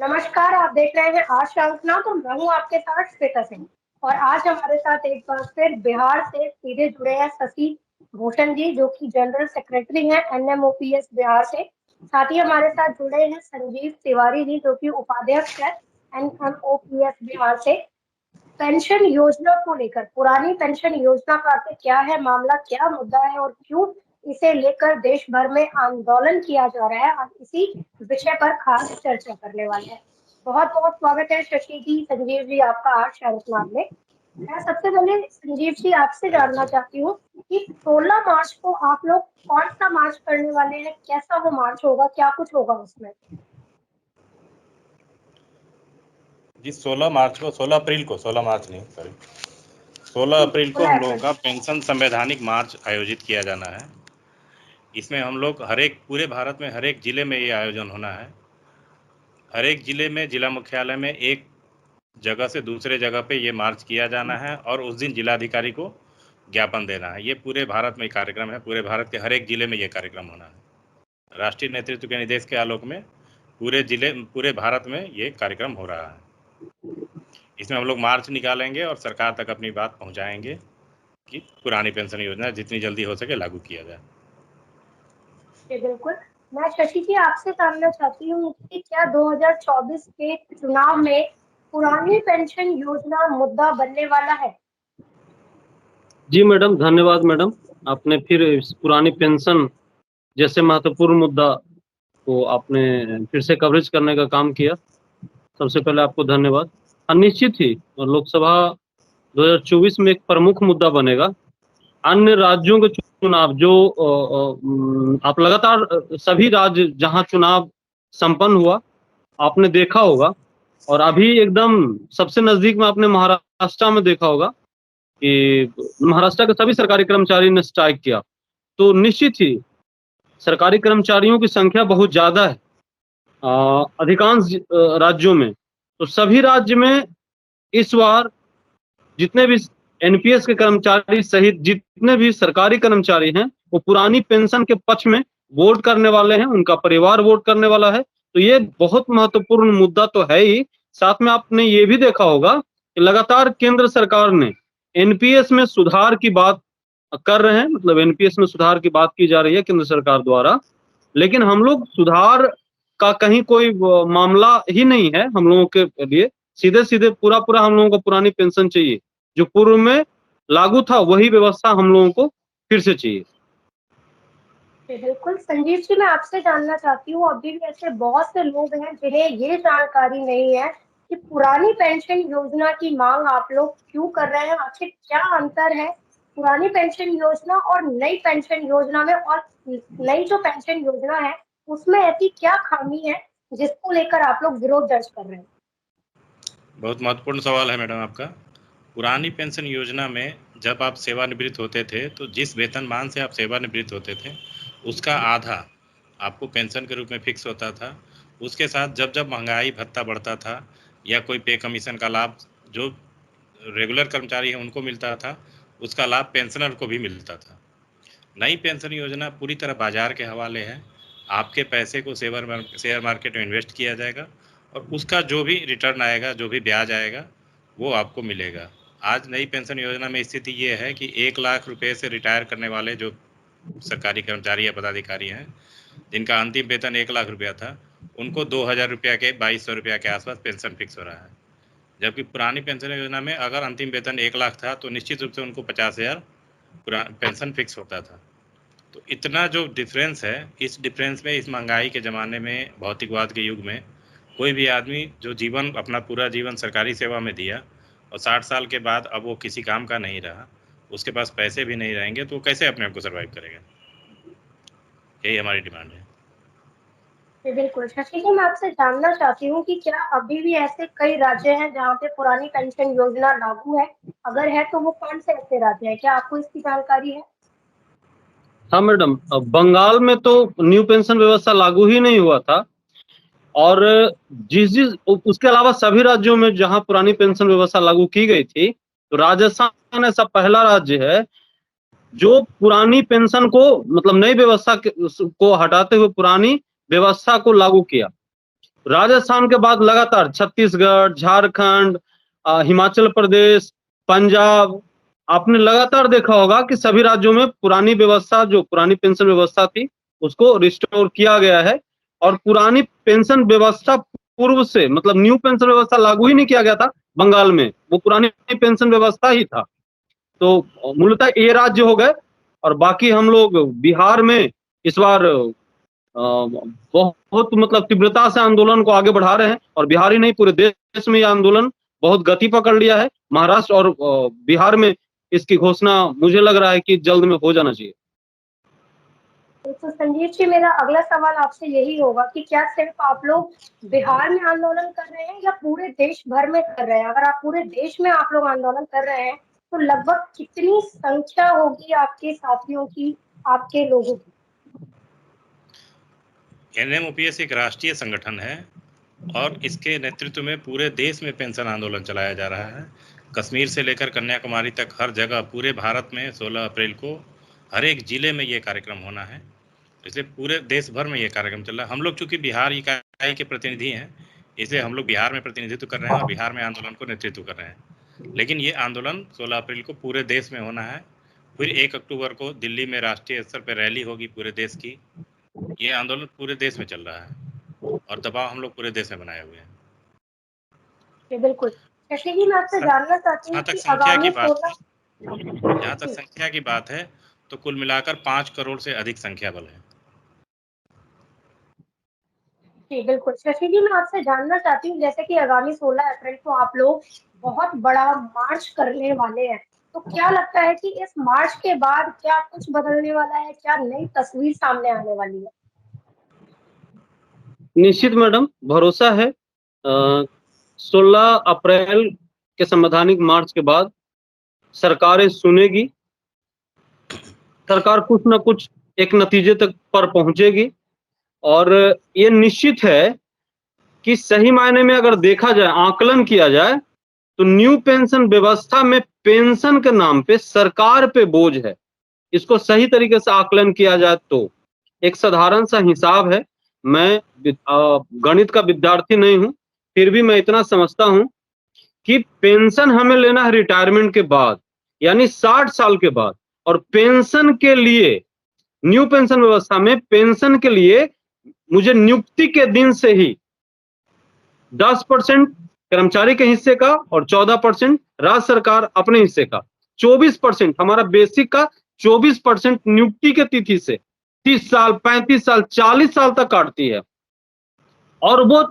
नमस्कार, आप देख रहे हैं आज शांतना। तो मैं हूँ आपके साथ श्वेता सिंह। और आज हमारे साथ एक बार फिर बिहार से सीधे जुड़े हैं शशि भूषण जी, जो कि जनरल सेक्रेटरी हैं एनएमओपीएस बिहार से। साथ ही हमारे साथ जुड़े हैं संजीव तिवारी जी, जो कि उपाध्यक्ष है एनएमओपीएस बिहार से। पेंशन योजना को लेकर, पुरानी पेंशन योजना का आखिर क्या है मामला, क्या मुद्दा है और क्यों इसे लेकर देश भर में आंदोलन किया जा रहा है, आज इसी विषय पर खास चर्चा करने वाले हैं। बहुत बहुत स्वागत है शशि जी, संजीव जी, आपका आज शांतनाद में। मैं सबसे पहले संजीव जी आपसे जानना चाहती हूँ कि 16 मार्च को आप लोग कौन सा मार्च करने वाले हैं, कैसा वो मार्च होगा, क्या कुछ होगा उसमें? जी 16 मार्च को, 16 अप्रैल को, 16 मार्च नहीं सॉरी 16 अप्रैल को 16 हम लोगों अप्रैल। का पेंशन संवैधानिक मार्च आयोजित किया जाना है। इसमें हम लोग हर एक पूरे भारत में हर एक जिले में ये आयोजन होना है। हर एक जिले में जिला मुख्यालय में एक जगह से दूसरे जगह पे ये मार्च किया जाना है और उस दिन जिलाधिकारी को ज्ञापन देना है। ये पूरे भारत में कार्यक्रम है, पूरे भारत के हर एक जिले में ये कार्यक्रम होना है। राष्ट्रीय नेतृत्व के निर्देश के आलोक में पूरे भारत में ये कार्यक्रम हो रहा है। इसमें हम लोग मार्च निकालेंगे और सरकार तक अपनी बात पहुंचाएंगे कि पुरानी पेंशन योजना जितनी जल्दी हो सके लागू किया जाए। जी बिल्कुल। मैं शशि जी आपसे जानना चाहती हूँ कि क्या 2024 के चुनाव में पुरानी पेंशन योजना मुद्दा बनने वाला है? जी मैडम, धन्यवाद मैडम। आपने फिर इस पुरानी पेंशन जैसे महत्वपूर्ण मुद्दा को आपने फिर से कवरेज करने का काम किया। सबसे पहले आपको धन्यवाद। निश्चित ही लोकसभा 2024 में एक प्रमुख मुद्दा बनेगा। अन्य राज्यों के चुनाव जो आप लगातार सभी राज्य जहां चुनाव संपन्न हुआ आपने देखा होगा, और अभी एकदम सबसे नजदीक में आपने महाराष्ट्र में देखा होगा कि महाराष्ट्र के सभी सरकारी कर्मचारी ने स्ट्राइक किया। तो निश्चित ही सरकारी कर्मचारियों की संख्या बहुत ज्यादा है अधिकांश राज्यों में। तो सभी राज्य में इस बार जितने भी एनपीएस के कर्मचारी सहित जितने भी सरकारी कर्मचारी हैं वो पुरानी पेंशन के पक्ष में वोट करने वाले हैं, उनका परिवार वोट करने वाला है। तो ये बहुत महत्वपूर्ण मुद्दा तो है ही। साथ में आपने ये भी देखा होगा कि लगातार केंद्र सरकार ने एनपीएस में सुधार की बात कर रहे हैं, मतलब एनपीएस में सुधार की बात की जा रही है केंद्र सरकार द्वारा। लेकिन हम लोग सुधार का कहीं कोई मामला ही नहीं है हम लोगों के लिए। सीधे सीधे पूरा पूरा हम लोगों को पुरानी पेंशन चाहिए, जो पूर्व में लागू था वही व्यवस्था हम लोगों को फिर से चाहिए। बिल्कुल संजीव जी, मैं आपसे जानना चाहती हूँ, अभी भी ऐसे बहुत से लोग हैं जिन्हें ये जानकारी नहीं है कि पुरानी पेंशन योजना की मांग आप लोग क्यों कर रहे हैं, आखिर क्या अंतर है पुरानी पेंशन योजना और नई पेंशन योजना में, और नई जो पेंशन योजना है उसमें ऐसी क्या खामी है जिसको लेकर आप लोग विरोध दर्ज कर रहे हैं? बहुत महत्वपूर्ण सवाल है मैडम आपका। पुरानी पेंशन योजना में जब आप सेवानिवृत्त होते थे तो जिस वेतनमान से आप सेवानिवृत्त होते थे उसका आधा आपको पेंशन के रूप में फिक्स होता था। उसके साथ जब जब महंगाई भत्ता बढ़ता था या कोई पे कमीशन का लाभ जो रेगुलर कर्मचारी हैं उनको मिलता था, उसका लाभ पेंशनर को भी मिलता था। नई पेंशन योजना पूरी तरह बाजार के हवाले है। आपके पैसे को शेयर मार्केट में इन्वेस्ट किया जाएगा और उसका जो भी रिटर्न आएगा, जो भी ब्याज आएगा, वो आपको मिलेगा। आज नई पेंशन योजना में स्थिति ये है कि 1 लाख रुपए से रिटायर करने वाले जो सरकारी कर्मचारी या पदाधिकारी हैं जिनका अंतिम वेतन 1 लाख रुपया था, उनको 2000 रुपया के 2200 रुपया के आसपास पेंशन फिक्स हो रहा है। जबकि पुरानी पेंशन योजना में अगर अंतिम वेतन 1 लाख था तो निश्चित रूप से उनको 50,000 पेंशन फिक्स होता था। तो इतना जो डिफरेंस है, इस डिफरेंस में इस महंगाई के ज़माने में, भौतिकवाद के युग में, कोई भी आदमी जो जीवन अपना पूरा जीवन सरकारी सेवा में दिया और 60 साल के बाद अब वो किसी काम का नहीं रहा, उसके पास पैसे भी नहीं रहेंगे, तो वो कैसे अपने आप को सर्वाइव करेगा? यही हमारी डिमांड है। जी बिल्कुल। शशि जी, मैं आपसे जानना चाहती हूँ कि क्या अभी भी ऐसे कई राज्य हैं जहाँ पे पुरानी पेंशन योजना लागू है? अगर है तो वो कौन से ऐसे राज्य हैं, क्या आपको इसकी जानकारी है? हाँ मैडम, बंगाल में तो न्यू पेंशन व्यवस्था लागू ही नहीं हुआ था, और जिस जिस उसके अलावा सभी राज्यों में जहां पुरानी पेंशन व्यवस्था लागू की गई थी, तो राजस्थान ऐसा पहला राज्य है जो पुरानी पेंशन को, मतलब नई व्यवस्था को हटाते हुए पुरानी व्यवस्था को लागू किया। राजस्थान के बाद लगातार छत्तीसगढ़, झारखंड, हिमाचल प्रदेश, पंजाब, आपने लगातार देखा होगा कि सभी राज्यों में पुरानी व्यवस्था, जो पुरानी पेंशन व्यवस्था थी, उसको रिस्टोर किया गया है। और पुरानी पेंशन व्यवस्था पूर्व से, मतलब न्यू पेंशन व्यवस्था लागू ही नहीं किया गया था बंगाल में, वो पुरानी पेंशन व्यवस्था ही था। तो मूलतः ये राज्य हो गए, और बाकी हम लोग बिहार में इस बार बहुत मतलब तीव्रता से आंदोलन को आगे बढ़ा रहे हैं, और बिहार ही नहीं पूरे देश में ये आंदोलन बहुत गति पकड़ लिया है। महाराष्ट्र और बिहार में इसकी घोषणा मुझे लग रहा है कि जल्द में हो जाना चाहिए। तो संजीव जी, मेरा अगला सवाल आपसे यही होगा कि क्या सिर्फ आप लोग बिहार में आंदोलन कर रहे हैं या पूरे देश भर में कर रहे हैं? अगर आप पूरे देश में आप लोग आंदोलन कर रहे हैं तो लगभग कितनी संख्या होगी आपके साथियों की, आपके लोगों की? एनएमओपीएस एक राष्ट्रीय संगठन है और इसके नेतृत्व में पूरे देश में पेंशन आंदोलन चलाया जा रहा है। कश्मीर से लेकर कन्याकुमारी तक हर जगह पूरे भारत में 16 अप्रैल को हर एक जिले में ये कार्यक्रम होना है। इसलिए पूरे देश भर में ये कार्यक्रम चल रहा है। हम लोग चूंकि बिहार इकाई के प्रतिनिधि हैं, इसलिए हम लोग बिहार में प्रतिनिधित्व कर रहे हैं और बिहार में आंदोलन को नेतृत्व कर रहे हैं। लेकिन ये आंदोलन 16 अप्रैल को पूरे देश में होना है। फिर 1 अक्टूबर को दिल्ली में राष्ट्रीय स्तर पर रैली होगी पूरे देश की। ये आंदोलन पूरे देश में चल रहा है और दबाव हम लोग पूरे देश में बनाए हुए हैं। जी बिल्कुल। शशि जी, मैं आपसे जानना चाहती हूँ कि आगामी 16 जहाँ तक संख्या की बात है तो कुल मिलाकर 5 करोड़ से अधिक संख्या बल है। जी बिल्कुल। शशि जी, मैं आपसे जानना चाहती हूँ, जैसे कि आगामी 16 अप्रैल को आप लोग बहुत बड़ा मार्च करने वाले हैं, तो क्या लगता है कि इस मार्च के बाद क्या कुछ बदलने वाला है? क्या नई तस्वीर सामने आने वाली है? निश्चित मैडम, भरोसा है। 16 अप्रैल के संवैधानिक मार्च के बाद सरकारें सुनेगी, सरकार कुछ न कुछ एक नतीजे तक पर पहुंचेगी, और ये निश्चित है कि सही मायने में अगर देखा जाए, आकलन किया जाए, तो न्यू पेंशन व्यवस्था में पेंशन के नाम पे सरकार पे बोझ है। इसको सही तरीके से आकलन किया जाए तो एक साधारण सा हिसाब है। मैं गणित का विद्यार्थी नहीं हूं, फिर भी मैं इतना समझता हूं कि पेंशन हमें लेना है रिटायरमेंट के बाद, यानी 60 साल के बाद। और पेंशन के लिए, न्यू पेंशन व्यवस्था में पेंशन के लिए मुझे नियुक्ति के दिन से ही 10% कर्मचारी के हिस्से का और 14% राज्य सरकार अपने हिस्से का, 24% हमारा बेसिक का 24% नियुक्ति के तिथि से 30 साल, 35 साल, 40 साल तक काटती है। और वो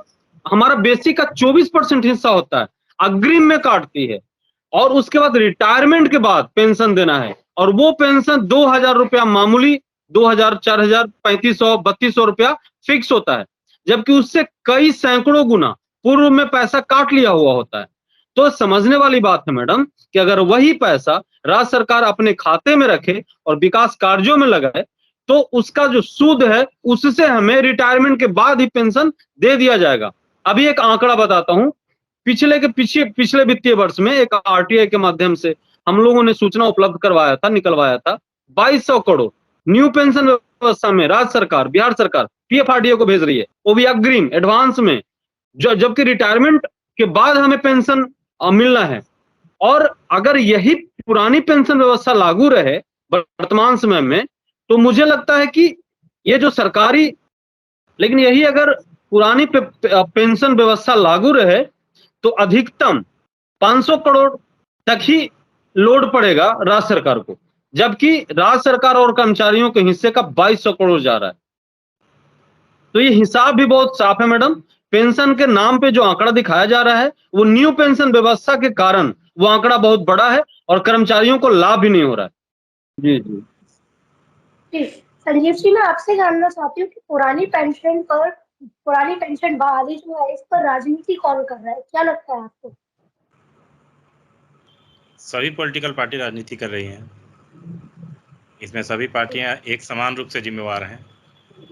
हमारा बेसिक का 24% हिस्सा होता है, अग्रिम में काटती है। और उसके बाद रिटायरमेंट के बाद पेंशन देना है, और वो पेंशन 2000 रुपया मामूली, 2000, 4000, 3500, 3200 रुपया फिक्स होता है, जबकि उससे कई सैकड़ों गुना पूर्व में पैसा काट लिया हुआ होता है। तो समझने वाली बात है मैडम कि अगर वही पैसा राज्य सरकार अपने खाते में रखे और विकास कार्यों में लगाए, तो उसका जो सूद है उससे हमें रिटायरमेंट के बाद ही पेंशन दे दिया जाएगा। अभी एक आंकड़ा बताता हूं, पिछले वित्तीय वर्ष में एक आरटीआई के माध्यम से हम लोगों ने सूचना उपलब्ध निकलवाया था 2200 करोड़ न्यू पेंशन व्यवस्था में राज्य सरकार, बिहार सरकार पीएफआरडीए को भेज रही है, वो भी अग्रिम, एडवांस में, जबकि रिटायरमेंट के बाद हमें पेंशन मिलना है। और अगर यही पुरानी पेंशन व्यवस्था लागू रहे वर्तमान समय में, तो मुझे लगता है कि ये जो सरकारी, लेकिन यही अगर पुरानी पेंशन व्यवस्था लागू रहे तो अधिकतम 500 करोड़ तक ही लोड पड़ेगा राज्य सरकार को, जबकि राज्य सरकार और कर्मचारियों के हिस्से का 2200 करोड़ जा रहा है। तो ये हिसाब भी बहुत साफ है मैडम। पेंशन के नाम पे जो आंकड़ा दिखाया जा रहा है वो न्यू पेंशन व्यवस्था के कारण वो आंकड़ा बहुत बड़ा है और कर्मचारियों को लाभ भी नहीं हो रहा है। जी जी जी संजीव जी, मैं आपसे जानना चाहती हूँ कि पुरानी पेंशन बहाली जो है, इस पर राजनीति कौन कर रहा है? क्या लगता है आपको? सभी पॉलिटिकल पार्टी राजनीति कर रही हैं। इसमें सभी पार्टियां एक समान रूप से जिम्मेवार हैं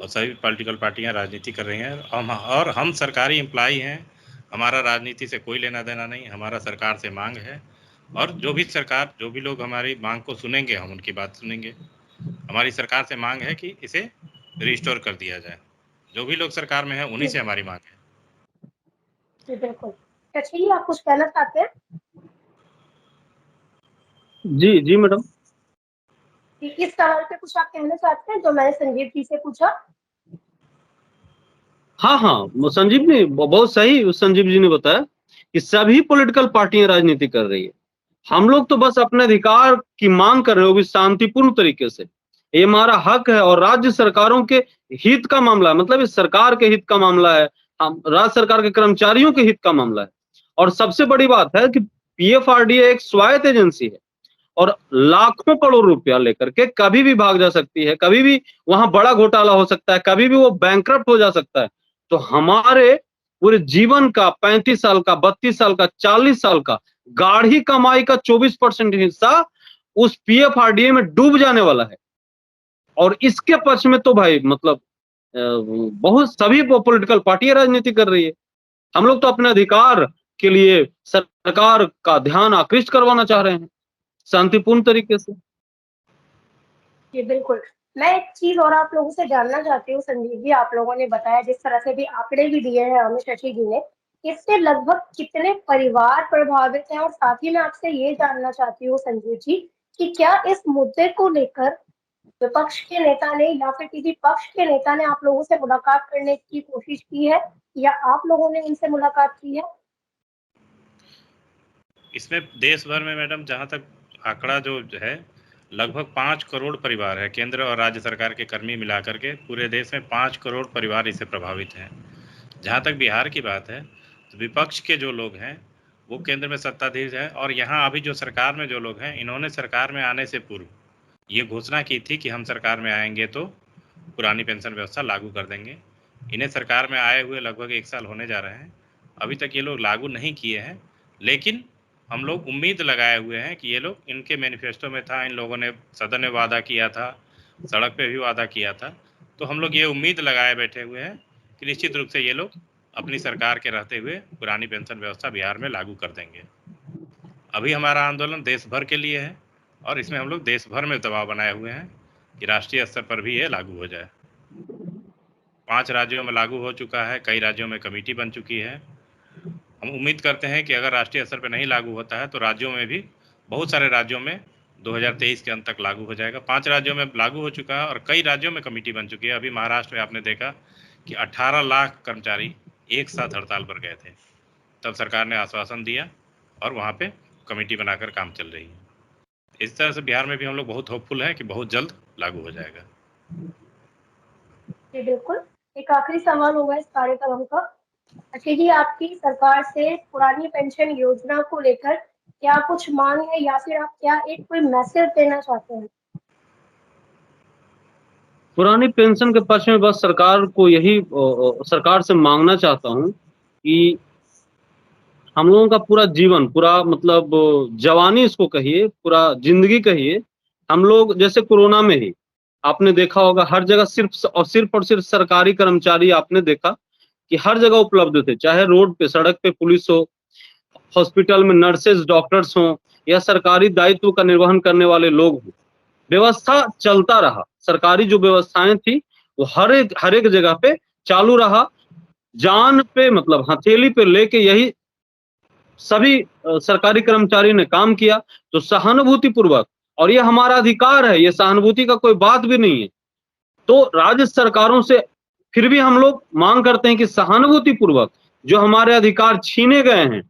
और सभी पॉलिटिकल पार्टियां राजनीति कर रही हैं। और हम सरकारी एम्प्लॉई हैं, हमारा राजनीति से कोई लेना देना नहीं। हमारा सरकार से मांग है, और जो भी लोग हमारी मांग को सुनेंगे, हम उनकी बात सुनेंगे। हमारी सरकार से मांग है कि इसे रिस्टोर कर दिया जाए। जो भी लोग सरकार में है उन्हीं से हमारी मांग है। जी बिल्कुल। शशि जी, आप कुछ कहना चाहते हैं? जी जी मैडम। कि इस सवाल पे कुछ आप कहना चाहते हैं जो मैंने संजीव जी से पूछा? हाँ हाँ, वो संजीव ने बहुत सही उस संजीव जी ने बताया कि सभी पॉलिटिकल पार्टियां राजनीति कर रही है। हम लोग तो बस अपने अधिकार की मांग कर रहे हो, भी शांतिपूर्ण तरीके से। ये हमारा हक है और राज्य सरकारों के हित का मामला है, मतलब इस सरकार के हित का मामला है, हम राज्य सरकार के कर्मचारियों के हित का मामला है। और सबसे बड़ी बात है कि पीएफआरडीए एक स्वायत्त एजेंसी है और लाखों करोड़ रुपया लेकर के कभी भी भाग जा सकती है, कभी भी वहां बड़ा घोटाला हो सकता है, कभी भी वो बैंकरप्ट हो जा सकता है। तो हमारे पूरे जीवन का 35 साल का, 32 साल का, 40 साल का गाढ़ी कमाई का 24% हिस्सा उस पीएफआरडीए में डूब जाने वाला है। और इसके पक्ष में तो भाई मतलब बहुत सभी पॉलिटिकल पार्टियां राजनीति कर रही है। हम लोग तो अपने अधिकार के लिए सरकार का ध्यान आकृष्ट करवाना चाह रहे हैं शांतिपूर्ण तरीके से। जी बिल्कुल। मैं एक चीज और आप लोगों से जानना चाहती हूँ संजीव जी, आप लोगों ने बताया जिस तरह से भी आंकड़े भी दिए हैं हमें शशि जी ने, इससे लगभग कितने परिवार प्रभावित हैं? और साथ ही मैं आपसे ये जानना चाहती हूँ संजीव जी कि क्या इस मुद्दे को लेकर विपक्ष के नेता ने या फिर किसी पक्ष के नेता ने आप लोगों से मुलाकात करने की कोशिश की है, या आप लोगों ने इनसे मुलाकात की है? इसमें देश भर में मैडम जहाँ तक आंकड़ा जो है, लगभग 5 करोड़ परिवार है, केंद्र और राज्य सरकार के कर्मी मिलाकर के पूरे देश में 5 करोड़ परिवार इससे प्रभावित हैं। जहाँ तक बिहार की बात है, तो विपक्ष के जो लोग हैं वो केंद्र में सत्ताधीश हैं, और यहाँ अभी जो सरकार में जो लोग हैं, इन्होंने सरकार में आने से पूर्व ये घोषणा की थी कि हम सरकार में आएंगे तो पुरानी पेंशन व्यवस्था लागू कर देंगे। इन्हें सरकार में आए हुए लगभग 1 साल होने जा रहे हैं, अभी तक ये लोग लागू नहीं किए हैं। लेकिन हम लोग उम्मीद लगाए हुए हैं कि ये लोग, इनके मैनिफेस्टो में था, इन लोगों ने सदन में वादा किया था, सड़क पे भी वादा किया था, तो हम लोग ये उम्मीद लगाए बैठे हुए हैं कि निश्चित रूप से ये लोग अपनी सरकार के रहते हुए पुरानी पेंशन व्यवस्था बिहार में लागू कर देंगे। अभी हमारा आंदोलन देश भर के लिए है और इसमें हम लोग देश भर में दबाव बनाए हुए हैं कि राष्ट्रीय स्तर पर भी ये लागू हो जाए। 5 राज्यों में लागू हो चुका है, कई राज्यों में कमेटी बन चुकी है। हम उम्मीद करते हैं कि अगर राष्ट्रीय स्तर पर नहीं लागू होता है तो राज्यों में भी, बहुत सारे राज्यों में 2023 के अंत तक लागू हो जाएगा। 5 राज्यों में लागू हो चुका है और कई राज्यों में कमेटी बन चुकी है। अभी महाराष्ट्र में आपने देखा कि 18 लाख कर्मचारी एक साथ हड़ताल पर गए थे, तब सरकार ने आश्वासन दिया और वहाँ पे कमेटी बनाकर काम चल रही है। इस तरह से बिहार में भी हम लोग बहुत होपफुल हैं कि बहुत जल्द लागू हो जाएगा। जी बिल्कुल। एक आखिरी सवाल होगा इस कार्यक्रम का। अच्छी जी, आपकी सरकार से पुरानी पेंशन योजना को लेकर क्या कुछ मांग है, या फिर आप क्या एक कोई मैसेज देना चाहते हैं? पुरानी पेंशन के पक्ष में बस सरकार को यही सरकार से मांगना चाहता हूँ कि हम लोगों का पूरा जीवन, पूरा मतलब जवानी इसको कहिए, पूरा जिंदगी कहिए, हम लोग जैसे कोरोना में ही आपने देखा होगा हर जगह सिर्फ और सिर्फ सरकारी कर्मचारी आपने देखा कि हर जगह उपलब्ध थे, चाहे रोड पे, सड़क पे पुलिस हो, हॉस्पिटल में नर्सेज, डॉक्टर्स हों, या सरकारी दायित्व का निर्वहन करने वाले लोग हों। व्यवस्था चलता रहा, सरकारी जो व्यवस्थाएं थी वो हर एक जगह पे चालू रहा। जान पे मतलब हथेली पे लेके यही सभी सरकारी कर्मचारी ने काम किया। तो सहानुभूति पूर्वक, और ये हमारा अधिकार है, ये सहानुभूति का कोई बात भी नहीं है, तो राज्य सरकारों से फिर भी हम लोग मांग करते हैं कि सहानुभूति पूर्वक जो हमारे अधिकार छीने गए हैं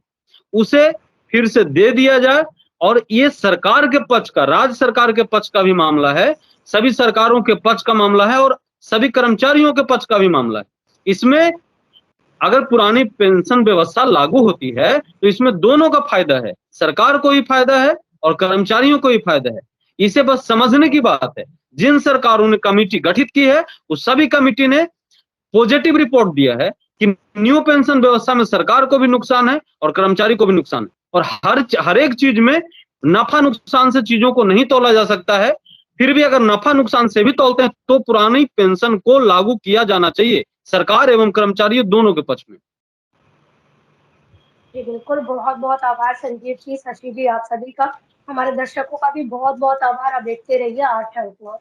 उसे फिर से दे दिया जाए। और ये सरकार के पक्ष का, राज्य सरकार के पक्ष का भी मामला है, सभी सरकारों के पक्ष का मामला है और सभी कर्मचारियों के पक्ष का भी मामला है। इसमें अगर पुरानी पेंशन व्यवस्था लागू होती है तो इसमें दोनों का फायदा है, सरकार को भी फायदा है और कर्मचारियों को भी फायदा है। इसे बस समझने की बात है। जिन सरकारों ने कमेटी गठित की है उस सभी कमेटी ने पॉजिटिव रिपोर्ट दिया है कि न्यू पेंशन व्यवस्था में सरकार को भी नुकसान है और कर्मचारी को भी नुकसान है। और हर एक चीज में नफा नुकसान से चीजों को नहीं तोला जा सकता है। फिर भी अगर नफा नुकसान से भी तोलते हैं तो पुरानी पेंशन को लागू किया जाना चाहिए, सरकार एवं कर्मचारी दोनों के पक्ष में। जी बिल्कुल, बहुत बहुत आभार संजीव जी, शशि जी, आप सभी का। हमारे दर्शकों का भी बहुत बहुत आभार। आप देखते रहिए आज का।